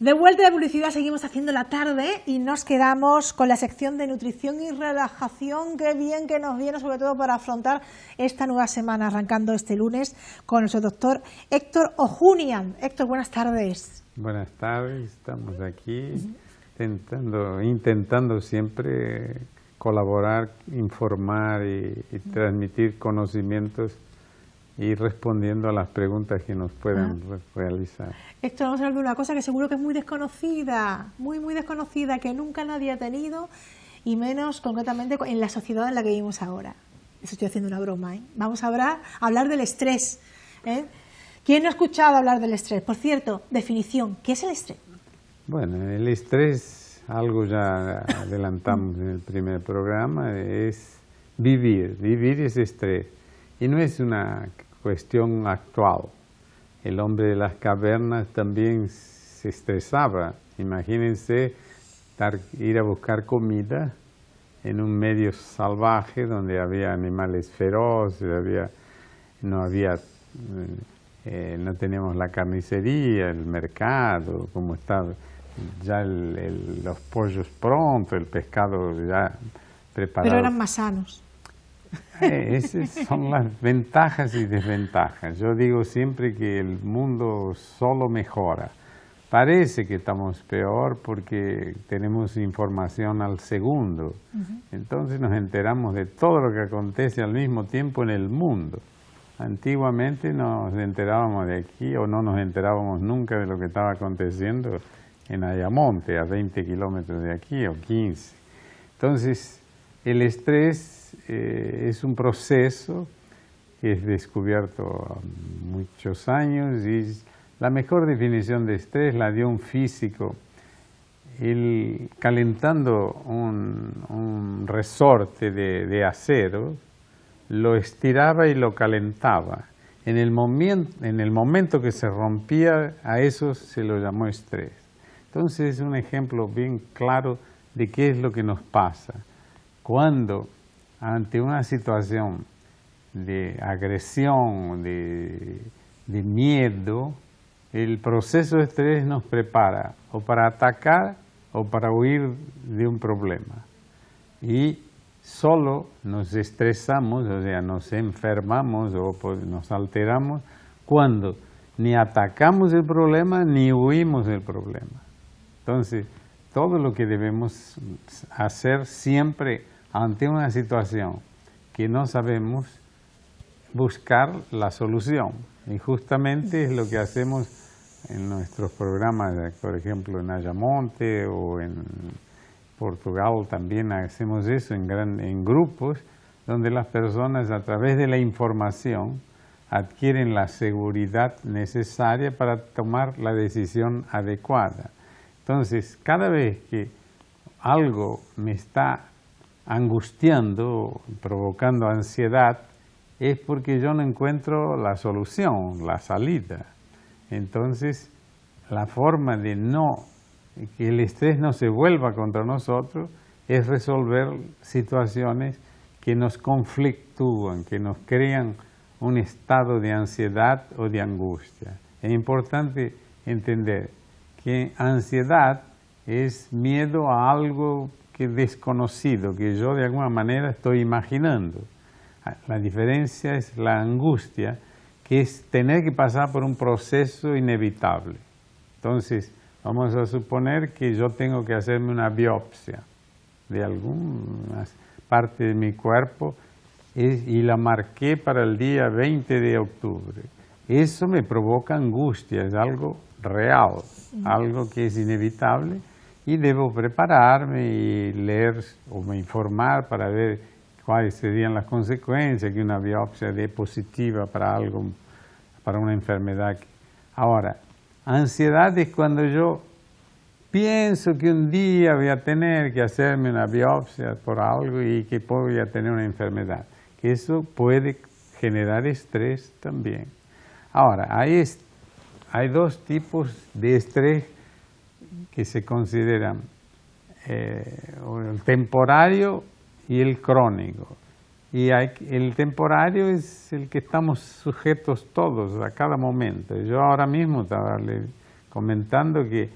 De vuelta de publicidad, seguimos haciendo la tarde y nos quedamos con la sección de nutrición y relajación. Qué bien que nos viene, sobre todo para afrontar esta nueva semana, arrancando este lunes con nuestro doctor Héctor Ojunian. Héctor, buenas tardes. Buenas tardes, estamos aquí intentando siempre colaborar, informar y transmitir conocimientos y respondiendo a las preguntas que nos puedan realizar. Héctor, vamos a hablar de una cosa que seguro que es muy desconocida, muy desconocida, que nunca nadie ha tenido, y menos concretamente en la sociedad en la que vivimos ahora. Eso estoy haciendo una broma, ¿eh? Vamos a hablar del estrés, ¿eh? ¿Quién no ha escuchado hablar del estrés? Por cierto, definición, ¿qué es el estrés? Bueno, el estrés, algo ya adelantamos en el primer programa, es vivir es estrés. Y no es una cuestión actual. El hombre de las cavernas también se estresaba. Imagínense ir a buscar comida en un medio salvaje donde había animales feroces, no teníamos la carnicería, el mercado, como estaba ya los pollos pronto, el pescado ya preparado. Pero eran más sanos. Esas son las ventajas y desventajas. Yo digo siempre que el mundo solo mejora. Parece que estamos peor porque tenemos información al segundo. Entonces nos enteramos de todo lo que acontece al mismo tiempo en el mundo. Antiguamente nos enterábamos de aquí o no nos enterábamos nunca de lo que estaba aconteciendo en Ayamonte, a 20 kilómetros de aquí o 15. Entonces el estrés es un proceso que es descubierto a muchos años y la mejor definición de estrés la dio un físico. Él calentando un resorte de acero, lo estiraba y lo calentaba. En el momento que se rompía, a eso se lo llamó estrés. Entonces es un ejemplo bien claro de qué es lo que nos pasa. Cuando ante una situación de agresión, de miedo, el proceso de estrés nos prepara o para atacar o para huir de un problema. Y solo nos estresamos, o sea, nos enfermamos o nos alteramos cuando ni atacamos el problema ni huimos del problema. Entonces, todo lo que debemos hacer siempre ante una situación que no sabemos, buscar la solución. Y justamente es lo que hacemos en nuestros programas, por ejemplo en Ayamonte o en Portugal también hacemos eso en grupos, donde las personas a través de la información adquieren la seguridad necesaria para tomar la decisión adecuada. Entonces, cada vez que algo me está angustiando, provocando ansiedad, es porque yo no encuentro la solución, la salida. Entonces, la forma de que el estrés no se vuelva contra nosotros es resolver situaciones que nos conflictúan, que nos crean un estado de ansiedad o de angustia. Es importante entender que ansiedad es miedo a algo que es desconocido, que yo de alguna manera estoy imaginando. La diferencia es la angustia, que es tener que pasar por un proceso inevitable. Entonces, vamos a suponer que yo tengo que hacerme una biopsia de alguna parte de mi cuerpo y la marqué para el día 20 de octubre. Eso me provoca angustia, es algo real, algo que es inevitable y debo prepararme y leer o me informar para ver cuáles serían las consecuencias que una biopsia dé positiva para algo, para una enfermedad. Ahora, ansiedad es cuando yo pienso que un día voy a tener que hacerme una biopsia por algo y que voy a tener una enfermedad. Que eso puede generar estrés también. Ahora, hay dos tipos de estrés que se consideran el temporario y el crónico. Y el temporario es el que estamos sujetos todos a cada momento. Yo ahora mismo estaba comentando que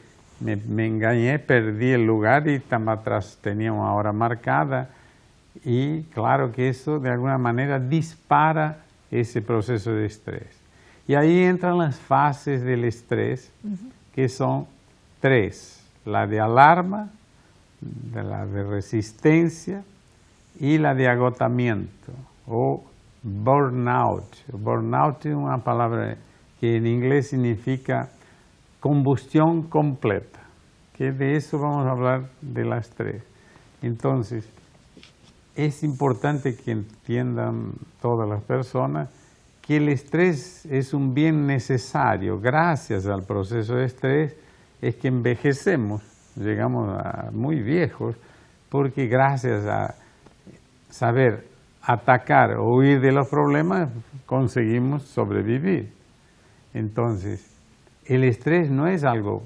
me engañé, perdí el lugar y atrás tenía una hora marcada. Y claro que eso de alguna manera dispara ese proceso de estrés. Y ahí entran las fases del estrés, que son 3. La de alarma, la de resistencia y la de agotamiento o burnout. Burnout es una palabra que en inglés significa combustión completa, que de eso vamos a hablar de las 3. Entonces, es importante que entiendan todas las personas que el estrés es un bien necesario. Gracias al proceso de estrés es que envejecemos, llegamos a muy viejos, porque gracias a saber atacar o huir de los problemas conseguimos sobrevivir. Entonces, el estrés no es algo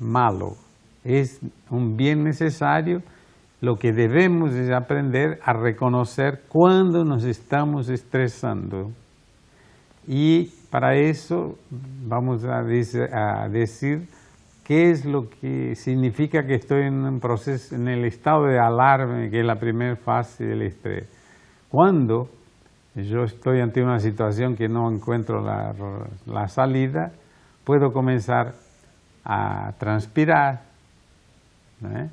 malo, es un bien necesario. Lo que debemos es aprender a reconocer cuando nos estamos estresando. Y para eso vamos a decir qué es lo que significa que estoy en un proceso, en el estado de alarma, que es la primera fase del estrés. Cuando yo estoy ante una situación que no encuentro la salida, puedo comenzar a transpirar, ¿eh?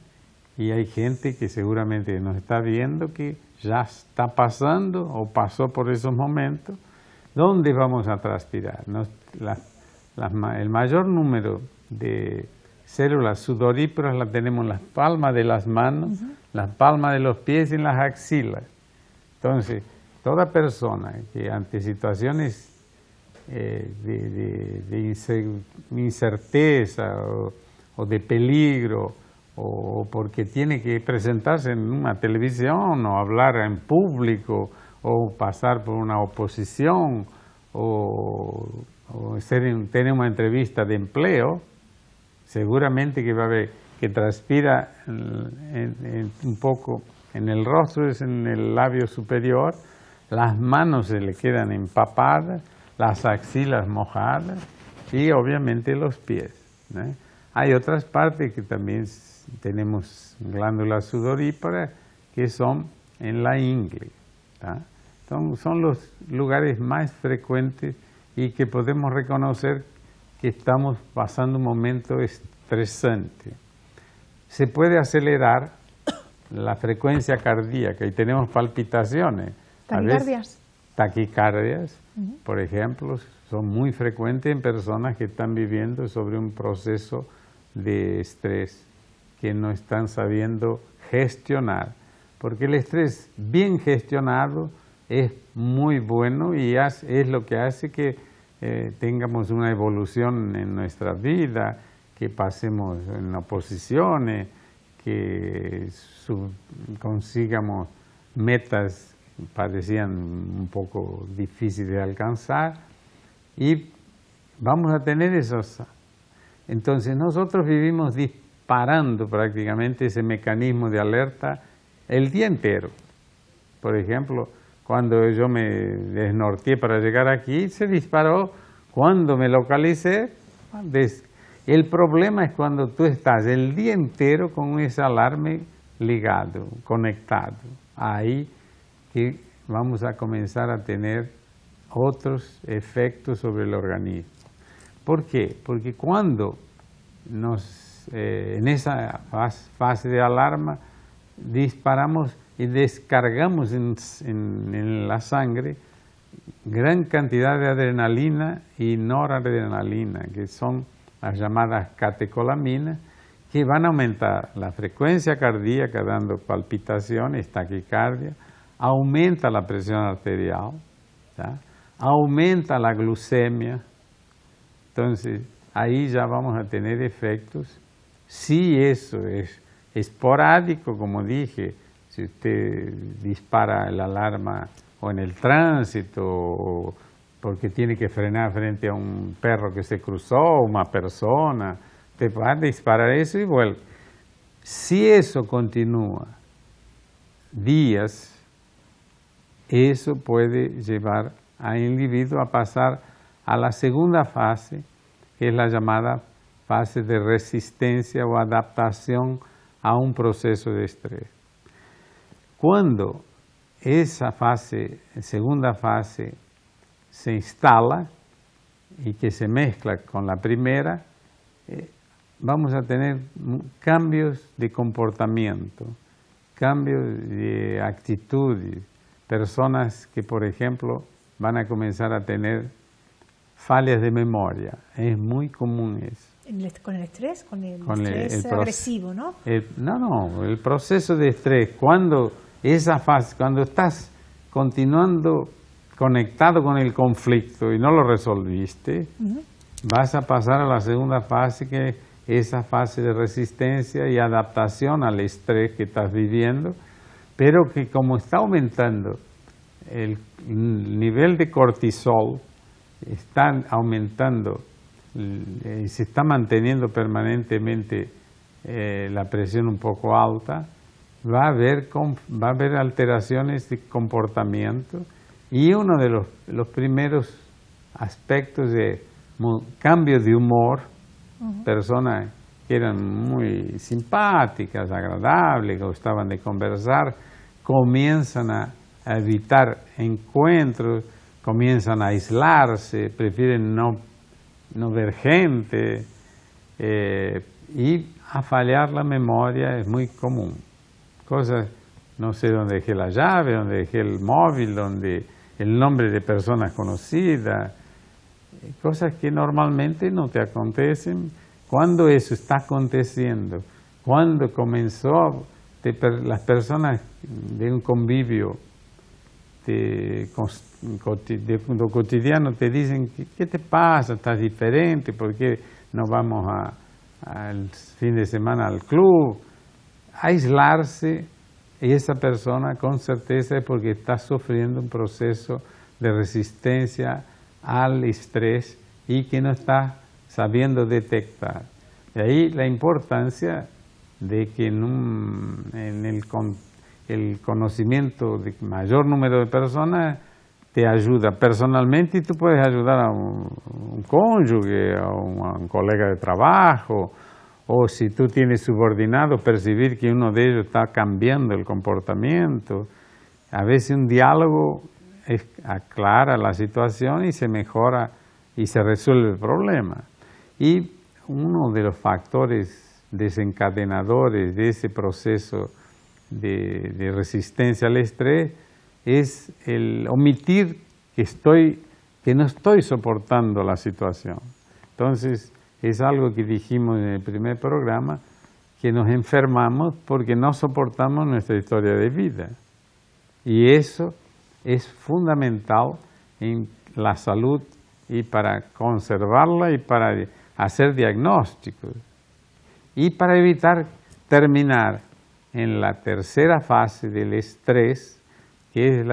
Y hay gente que seguramente nos está viendo que ya está pasando o pasó por esos momentos. ¿Dónde vamos a transpirar? El mayor número de células sudoríparas la tenemos en las palmas de las manos, las palmas de los pies y en las axilas. Entonces, toda persona que ante situaciones de incerteza o de peligro, o porque tiene que presentarse en una televisión o hablar en público o pasar por una oposición o tener una entrevista de empleo, seguramente que va a haber que transpira un poco en el rostro, es en el labio superior, las manos se le quedan empapadas, las axilas mojadas y obviamente los pies, ¿eh? Hay otras partes que también tenemos glándulas sudoríparas que son en la ingle, ¿tá? Son los lugares más frecuentes y que podemos reconocer que estamos pasando un momento estresante. Se puede acelerar la frecuencia cardíaca y tenemos palpitaciones. ¿Taquicardias? Taquicardias, por ejemplo, son muy frecuentes en personas que están viviendo sobre un proceso de estrés que no están sabiendo gestionar, porque el estrés bien gestionado es muy bueno y es lo que hace que tengamos una evolución en nuestra vida, que pasemos en oposiciones, que consigamos metas que parecían un poco difíciles de alcanzar y vamos a tener esos. Entonces nosotros vivimos disparando prácticamente ese mecanismo de alerta el día entero. Por ejemplo, cuando yo me desnorteé para llegar aquí, se disparó. Cuando me localicé, el problema es cuando tú estás el día entero con ese alarme ligado, conectado. Ahí que vamos a comenzar a tener otros efectos sobre el organismo. ¿Por qué? Porque cuando en esa fase de alarma disparamos y descargamos en la sangre gran cantidad de adrenalina y noradrenalina, que son las llamadas catecolaminas, que van a aumentar la frecuencia cardíaca dando palpitaciones, taquicardia, aumenta la presión arterial, ¿tá? Aumenta la glucemia. Entonces, ahí ya vamos a tener efectos. Si eso es esporádico, como dije, si usted dispara la alarma o en el tránsito, o porque tiene que frenar frente a un perro que se cruzó, o una persona, te va a disparar eso y vuelve. Si eso continúa días, eso puede llevar al individuo a pasar a la segunda fase, que es la llamada fase de resistencia o adaptación a un proceso de estrés. Cuando esa fase, segunda fase, se instala y que se mezcla con la primera, vamos a tener cambios de comportamiento, cambios de actitudes, personas que, por ejemplo, van a comenzar a tener fallas de memoria. Es muy común eso. ¿Con el estrés? Con el estrés agresivo, ¿no? El proceso de estrés, cuando esa fase, cuando estás continuando conectado con el conflicto y no lo resolviste, vas a pasar a la segunda fase, que es esa fase de resistencia y adaptación al estrés que estás viviendo, pero que como está aumentando el nivel de cortisol, está aumentando y se está manteniendo permanentemente la presión un poco alta, va a haber alteraciones de comportamiento, y uno de los primeros aspectos de cambios de humor, personas que eran muy simpáticas, agradables, que gustaban de conversar, comienzan a evitar encuentros, comienzan a aislarse, prefieren no ver gente, y a fallar la memoria es muy común. Cosas, no sé dónde dejé la llave, dónde dejé el móvil, dónde el nombre de personas conocidas, cosas que normalmente no te acontecen. Cuando eso está aconteciendo, cuando comenzó las personas de un convivio de lo cotidiano te dicen, ¿qué te pasa? ¿Estás diferente? ¿Por qué no vamos al fin de semana al club? Aislarse, y esa persona con certeza es porque está sufriendo un proceso de resistencia al estrés y que no está sabiendo detectar. De ahí la importancia de que el conocimiento de mayor número de personas te ayuda personalmente, y tú puedes ayudar a un cónyuge, a un colega de trabajo, o si tú tienes subordinados, percibir que uno de ellos está cambiando el comportamiento. A veces un diálogo aclara la situación y se mejora y se resuelve el problema. Y uno de los factores desencadenadores de ese proceso de resistencia al estrés es el omitir que no estoy soportando la situación. Entonces, es algo que dijimos en el primer programa, que nos enfermamos porque no soportamos nuestra historia de vida. Y eso es fundamental en la salud, y para conservarla y para hacer diagnósticos. Y para evitar terminar en la tercera fase del estrés, que es el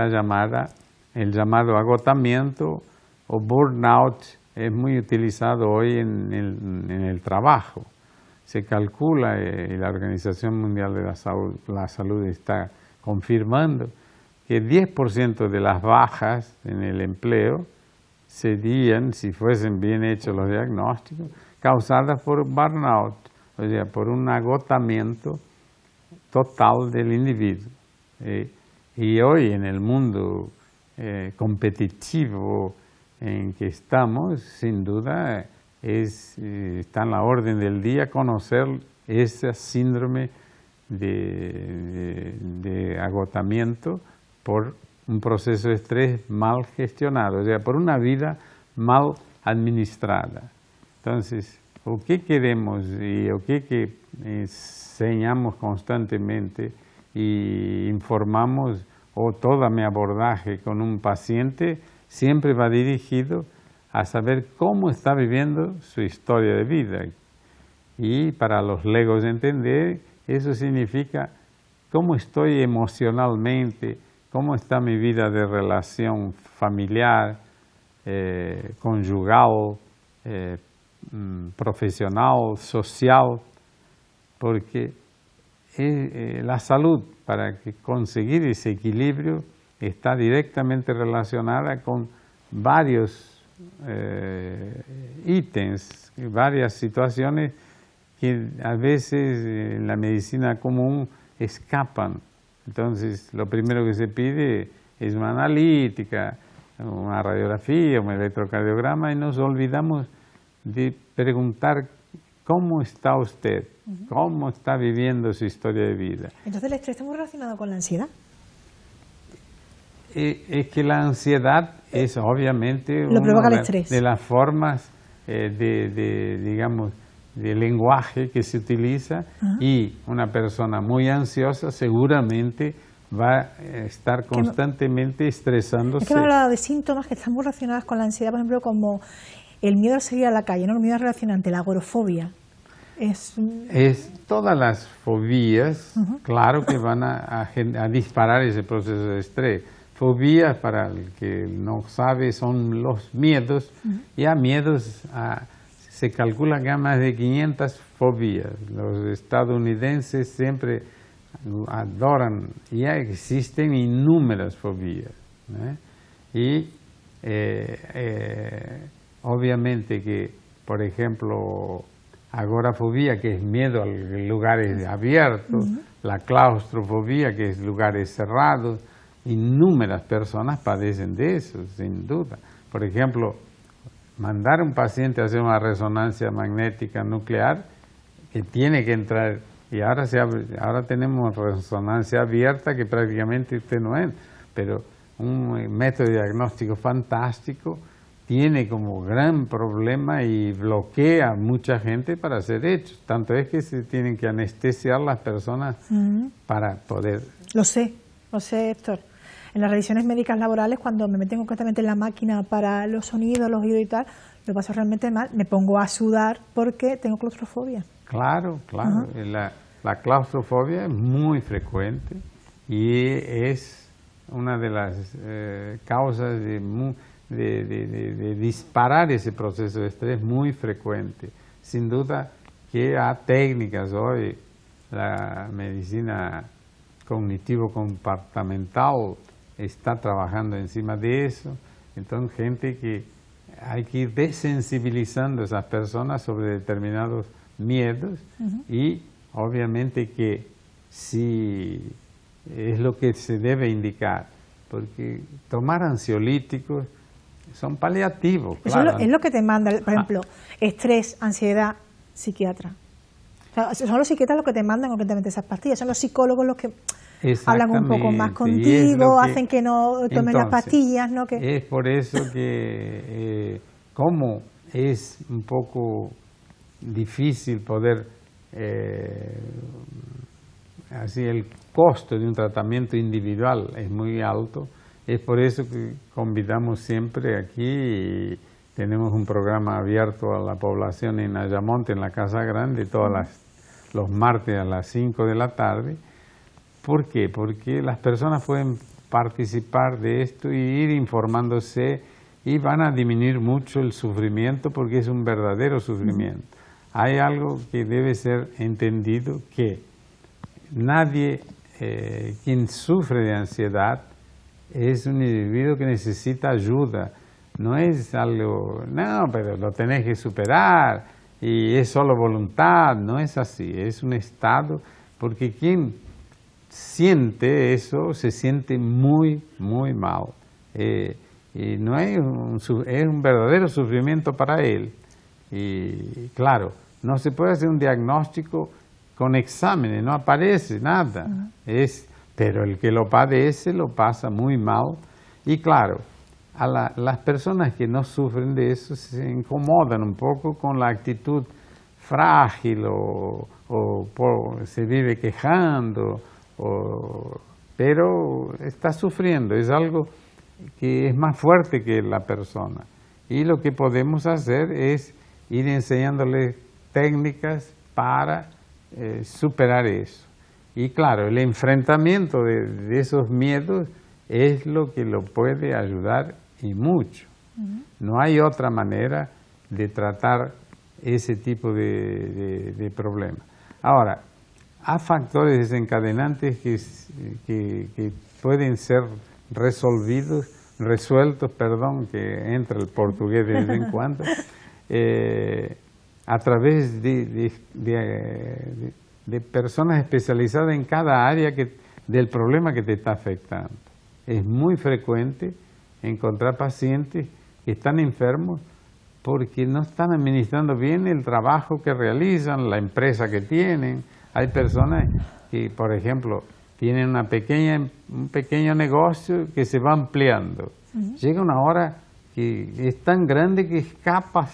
llamado agotamiento o burnout. Es muy utilizado hoy en el trabajo. Se calcula, y la Organización Mundial de la Salud está confirmando, que 10% de las bajas en el empleo serían, si fuesen bien hechos los diagnósticos, causadas por burnout, o sea, por un agotamiento total del individuo. Y hoy en el mundo competitivo en que estamos, sin duda, está en la orden del día conocer ese síndrome de agotamiento por un proceso de estrés mal gestionado, o sea, por una vida mal administrada. Entonces, ¿o qué queremos o qué que enseñamos constantemente y informamos, o todo mi abordaje con un paciente siempre va dirigido a saber cómo está viviendo su historia de vida? Y para los legos entender, eso significa cómo estoy emocionalmente, cómo está mi vida de relación familiar, conyugal, profesional, social, porque la salud, para conseguir ese equilibrio, está directamente relacionada con varios ítems, varias situaciones que a veces en la medicina común escapan. Entonces, lo primero que se pide es una analítica, una radiografía, un electrocardiograma, y nos olvidamos de preguntar cómo está usted, cómo está viviendo su historia de vida. Entonces, ¿el estrés está muy relacionado con la ansiedad? Es que la ansiedad es obviamente provoca el estrés. De las formas digamos, de lenguaje que se utiliza, y una persona muy ansiosa seguramente va a estar constantemente estresándose. Es que me ha hablado de síntomas que están muy relacionados con la ansiedad, por ejemplo, como el miedo a salir a la calle, ¿no? El miedo relacionante, la agorafobia. Es todas las fobías, claro que van a disparar ese proceso de estrés. Fobias, para el que no sabe, son los miedos, y a miedos se calcula que hay más de 500 fobias. Los estadounidenses siempre adoran, ya existen innumerables fobias, ¿eh? Y obviamente que, por ejemplo, agorafobia, que es miedo a lugares abiertos, la claustrofobia, que es lugares cerrados, innumerables personas padecen de eso, sin duda. Por ejemplo, mandar a un paciente a hacer una resonancia magnética nuclear, que tiene que entrar, y ahora tenemos resonancia abierta que prácticamente usted no es, pero un método de diagnóstico fantástico tiene como gran problema y bloquea a mucha gente para hacer hechos. Tanto es que se tienen que anestesiar las personas para poder... Lo sé, Héctor. En las revisiones médicas laborales, cuando me meten concretamente en la máquina para los sonidos, los oídos y tal, lo paso realmente mal, me pongo a sudar porque tengo claustrofobia. Claro. La claustrofobia es muy frecuente y es una de las causas de disparar ese proceso de estrés muy frecuente. Sin duda que hay técnicas hoy, la medicina cognitivo-comportamental está trabajando encima de eso. Entonces, gente que hay que ir desensibilizando a esas personas sobre determinados miedos, y obviamente que sí es lo que se debe indicar, porque tomar ansiolíticos son paliativos. Claro. Eso es lo que te manda, por ejemplo, estrés, ansiedad, psiquiatra. O sea, son los psiquiatras los que te mandan concretamente esas pastillas, son los psicólogos los que hablan un poco más contigo, hacen que no tomes las pastillas, ¿no? Es por eso que como es un poco difícil poder, así el costo de un tratamiento individual es muy alto, es por eso que convidamos siempre aquí, y tenemos un programa abierto a la población en Ayamonte, en la Casa Grande, los martes a las 5 de la tarde. ¿Por qué? Porque las personas pueden participar de esto y ir informándose, y van a disminuir mucho el sufrimiento, porque es un verdadero sufrimiento. Hay algo que debe ser entendido, que nadie, quien sufre de ansiedad, es un individuo que necesita ayuda. No es algo, no, pero lo tenés que superar y es solo voluntad. No es así, es un estado, porque quien siente eso se siente muy, muy mal. Y no es un verdadero sufrimiento para él. Y claro, no se puede hacer un diagnóstico con exámenes, no aparece nada. Pero el que lo padece lo pasa muy mal. Y claro, las personas que no sufren de eso se incomodan un poco con la actitud frágil, o se vive quejando, pero está sufriendo. Es algo que es más fuerte que la persona. Y lo que podemos hacer es ir enseñándole técnicas para superar eso. Y claro, el enfrentamiento de esos miedos es lo que lo puede ayudar, y mucho. No hay otra manera de tratar ese tipo de problemas. Ahora, hay factores desencadenantes que pueden ser resolvidos resueltos, perdón, que entra el portugués de vez en cuando, a través de personas especializadas en cada área del problema que te está afectando. Es muy frecuente encontrar pacientes que están enfermos porque no están administrando bien el trabajo que realizan, la empresa que tienen. Hay personas que, por ejemplo, tienen un pequeño negocio que se va ampliando. Llega una hora que es tan grande que escapa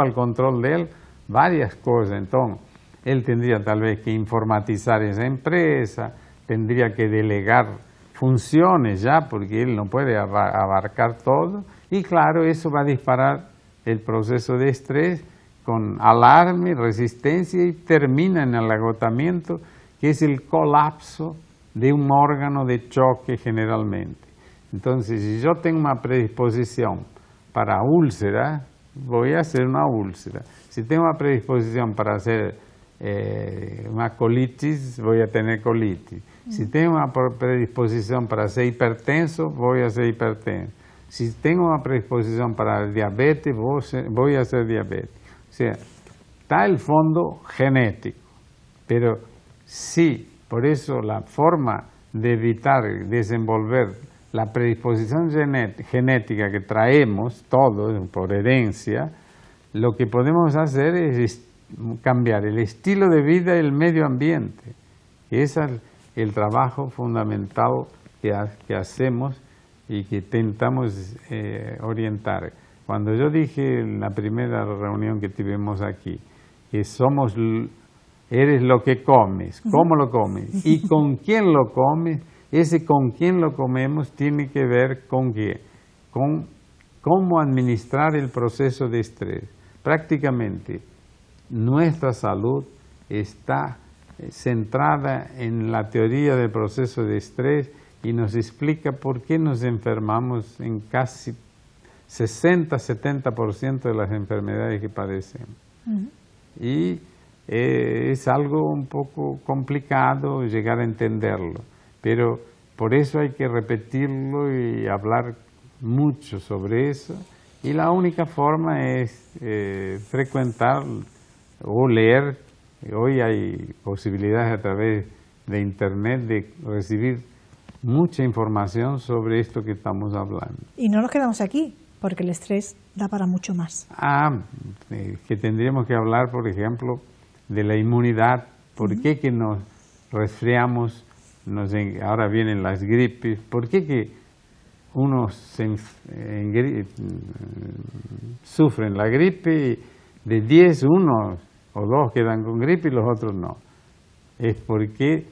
al control de él varias cosas. Entonces, él tendría tal vez que informatizar esa empresa, tendría que delegar funciones ya, porque él no puede abarcar todo. Y claro, eso va a disparar el proceso de estrés con alarme, resistencia y termina en el agotamiento, que es el colapso de un órgano de choque generalmente. Entonces, si yo tengo una predisposición para úlcera, voy a hacer una úlcera. Si tengo una predisposición para hacer una colitis, voy a tener colitis. Si tengo una predisposición para ser hipertenso, voy a ser hipertenso. Si tengo una predisposición para diabetes, voy a ser diabetes. O sea, está el fondo genético, pero sí, por eso la forma de evitar desenvolver la predisposición genética que traemos todos por herencia, lo que podemos hacer es cambiar el estilo de vida y el medio ambiente. Ese es el trabajo fundamental que hacemos y que intentamos orientar. Cuando yo dije en la primera reunión que tuvimos aquí, que eres lo que comes, cómo lo comes y con quién lo comes, ese con quién lo comemos tiene que ver con qué, con cómo administrar el proceso de estrés. Prácticamente nuestra salud está centrada en la teoría del proceso de estrés y nos explica por qué nos enfermamos en casi 60-70% de las enfermedades que padecemos. Y es algo un poco complicado llegar a entenderlo, pero por eso hay que repetirlo y hablar mucho sobre eso. Y la única forma es frecuentar o leer. Hoy hay posibilidades a través de Internet de recibir mucha información sobre esto que estamos hablando. Y no nos quedamos aquí, porque el estrés da para mucho más. Que tendríamos que hablar, por ejemplo, de la inmunidad. ¿Por qué que nos resfriamos? Ahora vienen las gripes. ¿Por qué que unos sufren la gripe y de 10, 1 o 2 quedan con gripe y los otros no? Es porque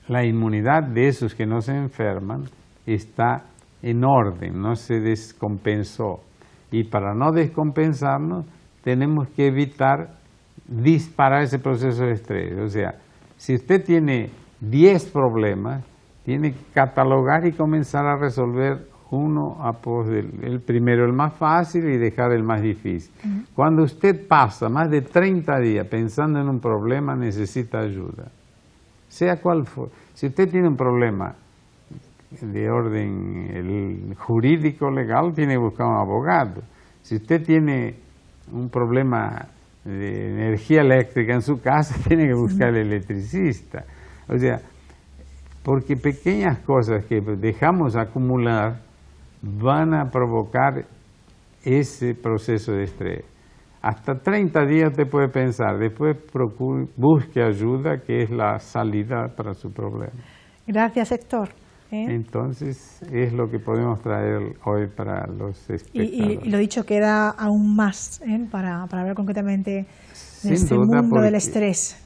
la inmunidad de esos que no se enferman está en orden, no se descompensó. Y para no descompensarnos, tenemos que evitar disparar ese proceso de estrés. O sea, si usted tiene 10 problemas, tiene que catalogar y comenzar a resolver uno a pos el primero, el más fácil, y dejar el más difícil. Cuando usted pasa más de 30 días pensando en un problema, necesita ayuda. Sea cual fuera. Si usted tiene un problema de orden jurídico, legal, tiene que buscar un abogado. Si usted tiene un problema de energía eléctrica en su casa, tiene que buscar el electricista. O sea, porque pequeñas cosas que dejamos acumular van a provocar ese proceso de estrés. Hasta 30 días te puede pensar, después busque ayuda, que es la salida para su problema. Gracias, Héctor. Entonces, es lo que podemos traer hoy para los espectadores. Y lo dicho, queda aún más para hablar concretamente de este mundo del estrés.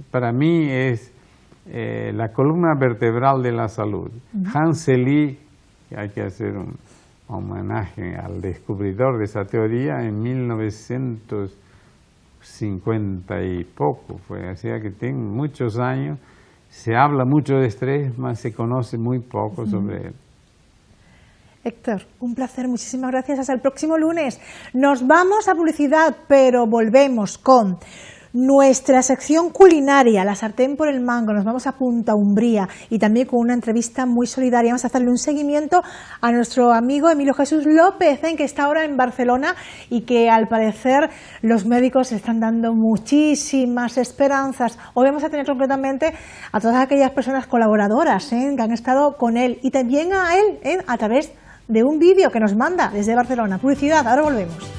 Para mí es la columna vertebral de la salud. Hans Selye, hay que hacer un homenaje al descubridor de esa teoría, en 1950 y poco, fue así que tiene muchos años. Se habla mucho de estrés, mas se conoce muy poco sobre él. Héctor, un placer, muchísimas gracias. Hasta el próximo lunes. Nos vamos a publicidad, pero volvemos con nuestra sección culinaria, la sartén por el mango. Nos vamos a Punta Umbría y también con una entrevista muy solidaria. Vamos a hacerle un seguimiento a nuestro amigo Emilio Jesús López, que está ahora en Barcelona y que al parecer los médicos están dando muchísimas esperanzas. Hoy vamos a tener concretamente a todas aquellas personas colaboradoras que han estado con él y también a él a través de un vídeo que nos manda desde Barcelona. Publicidad, ahora volvemos.